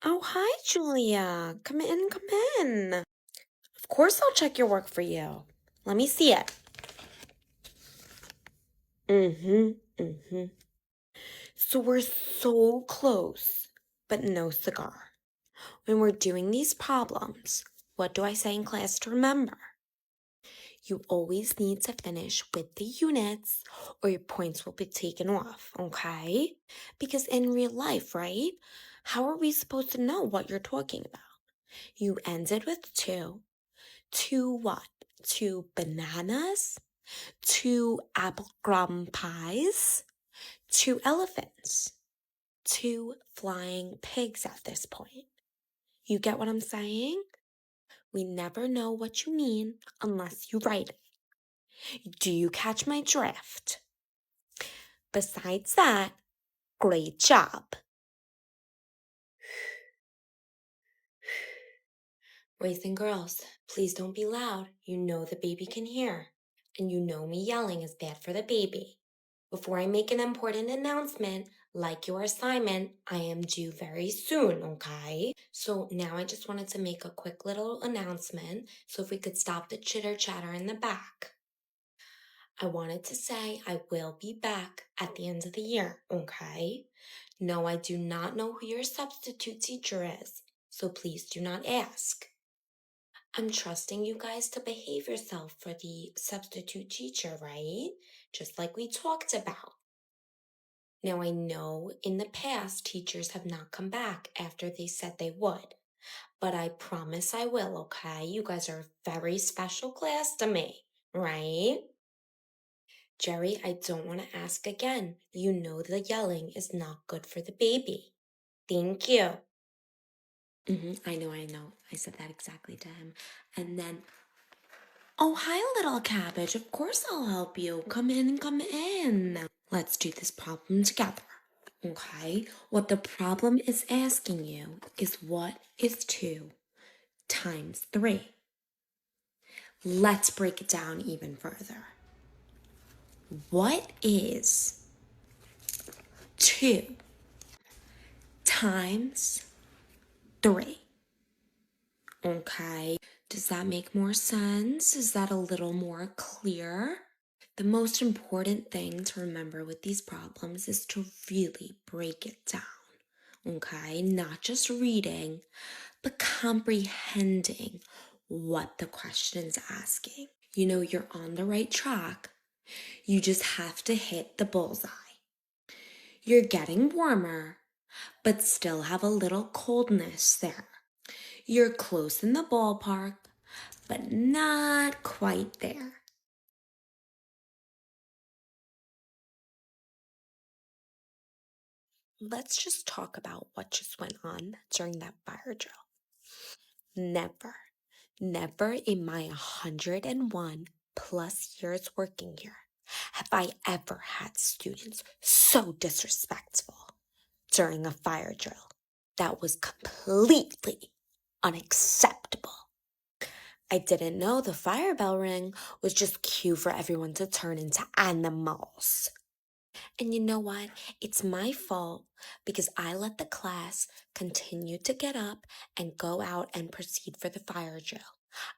Oh, hi, Julia. Come in, come in. Of course I'll check your work for you. Let me see it. Mm-hmm. So we're so close, but no cigar. When we're doing these problems, what do I say in class to remember? You always need to finish with the units or your points will be taken off, okay? Because in real life, right? How are we supposed to know what you're talking about? You ended with two. Two what? Two bananas? Two apple crumb pies? Two elephants? Two flying pigs at this point. You get what I'm saying? We never know what you mean unless you write it. Do you catch my drift? Besides that, great job. Boys and girls, please don't be loud. You know the baby can hear. And you know me yelling is bad for the baby. Before I make an important announcement, like your assignment, I am due very soon, okay? So now I just wanted to make a quick little announcement. So if we could stop the chitter chatter in the back. I wanted to say I will be back at the end of the year, okay? No, I do not know who your substitute teacher is, so please do not ask. I'm trusting you guys to behave yourself for the substitute teacher, right? Just like we talked about. Now, I know in the past teachers have not come back after they said they would, but I promise I will, okay? You guys are a very special class to me, right? Jerry, I don't want to ask again. You know the yelling is not good for the baby. Thank you. I know. I said that exactly to him. And then, oh, hi, little cabbage. Of course I'll help you. Come in, come in. Let's do this problem together. Okay? What the problem is asking you is what is 2 times 3? Let's break it down even further. What is 2 times 3? Okay, does that make more sense? Is that a little more clear? The most important thing to remember with these problems is to really break it down. Okay, not just reading, but comprehending what the question's asking. You know, you're on the right track. You just have to hit the bullseye. You're getting warmer, but still have a little coldness there. You're close in the ballpark, but not quite there. Let's just talk about what just went on during that fire drill. Never in my 101 plus years working here have I ever had students so disrespectful during a fire drill. That was completely unacceptable. I didn't know the fire bell ring was just cue for everyone to turn into animals. And you know what? It's my fault because I let the class continue to get up and go out and proceed for the fire drill.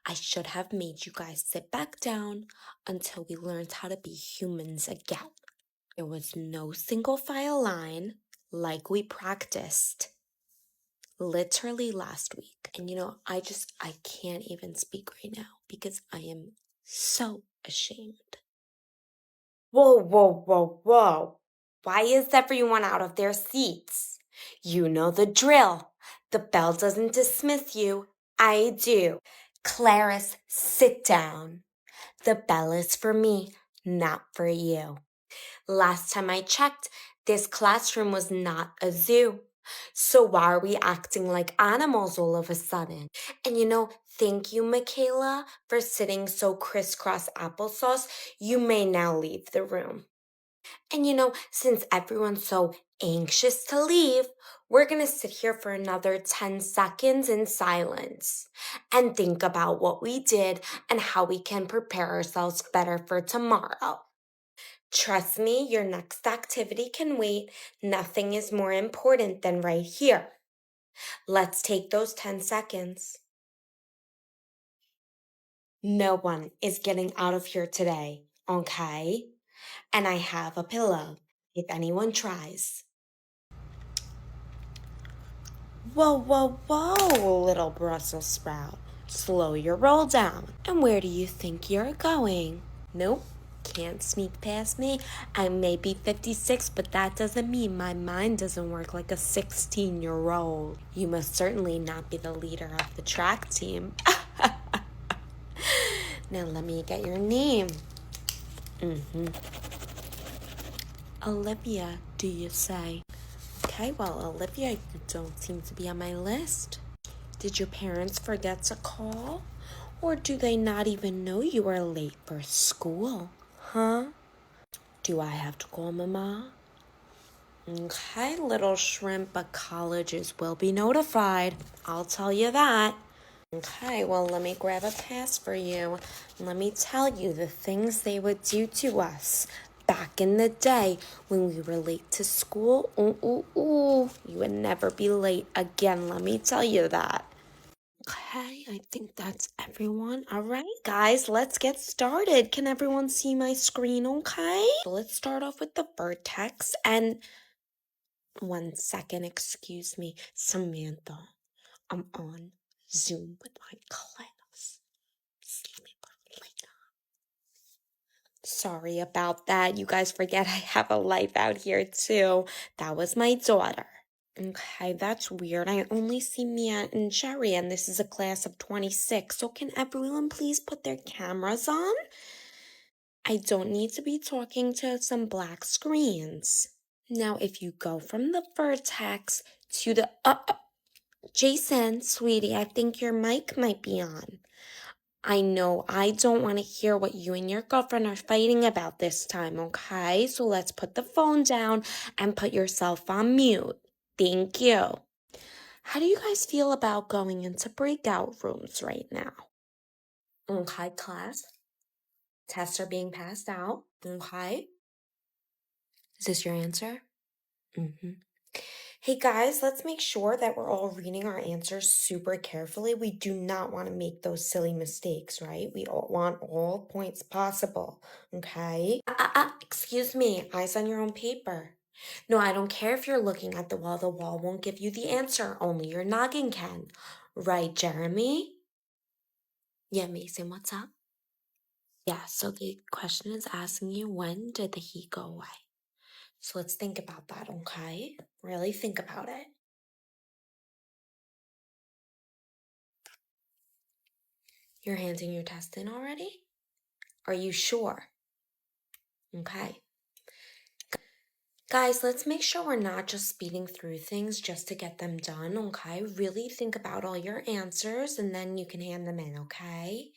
I should have made you guys sit back down until we learned how to be humans again. There was no single file line like we practiced literally last week. And you know, I can't even speak right now because I am so ashamed. Whoa. Why is everyone out of their seats? You know the drill. The bell doesn't dismiss you. I do. Clarice, sit down. The bell is for me, not for you. Last time I checked, this classroom was not a zoo. So why are we acting like animals all of a sudden? And you know, thank you, Michaela, for sitting so crisscross applesauce. You may now leave the room. And you know, since everyone's so anxious to leave, we're going to sit here for another 10 seconds in silence and think about what we did and how we can prepare ourselves better for tomorrow. Trust me, your next activity can wait. Nothing is more important than right here. Let's take those 10 seconds. No one is getting out of here today, okay? And I have a pillow if anyone tries. Whoa, whoa, whoa, little Brussels sprout. Slow your roll down. And where do you think you're going? Nope, can't sneak past me. I may be 56, but that doesn't mean my mind doesn't work like a 16-year-old. You must certainly not be the leader of the track team. Now let me get your name. Olivia, do you say? Okay, well, Olivia, you don't seem to be on my list. Did your parents forget to call? Or do they not even know you are late for school? Huh? Do I have to call Mama? Okay, little shrimp, but colleges will be notified. I'll tell you that. Okay, well, let me grab a pass for you. Let me tell you the things they would do to us. Back in the day when we were late to school, you would never be late again, let me tell you that. Okay, I think that's everyone. All right, guys, let's get started. Can everyone see my screen okay? So let's start off with the vertex. And 1 second, excuse me, Samantha. I'm on Zoom with my class. Sorry about that. You guys forget I have a life out here too. That was my daughter. Okay, that's weird. I only see Mia and Jerry, and this is a class of 26. So can everyone please put their cameras on? I don't need to be talking to some black screens. Now, if you go from the vertex to the Jason, sweetie, I think your mic might be on. I know I don't want to hear what you and your girlfriend are fighting about this time, okay? So let's put the phone down and put yourself on mute. Thank you. How do you guys feel about going into breakout rooms right now? Okay, class. Tests are being passed out. Okay. Is this your answer? Mm-hmm. Hey guys, let's make sure that we're all reading our answers super carefully. We do not want to make those silly mistakes, right? We all want all points possible, okay? Excuse me, eyes on your own paper. No, I don't care if you're looking at the wall. The wall won't give you the answer. Only your noggin can. Right, Jeremy? Yeah, Mason, what's up? Yeah, so the question is asking you, when did the heat go away? So let's think about that, okay? Really think about it. You're handing your test in already? Are you sure? Okay. Guys, let's make sure we're not just speeding through things just to get them done, okay? Really think about all your answers and then you can hand them in, okay?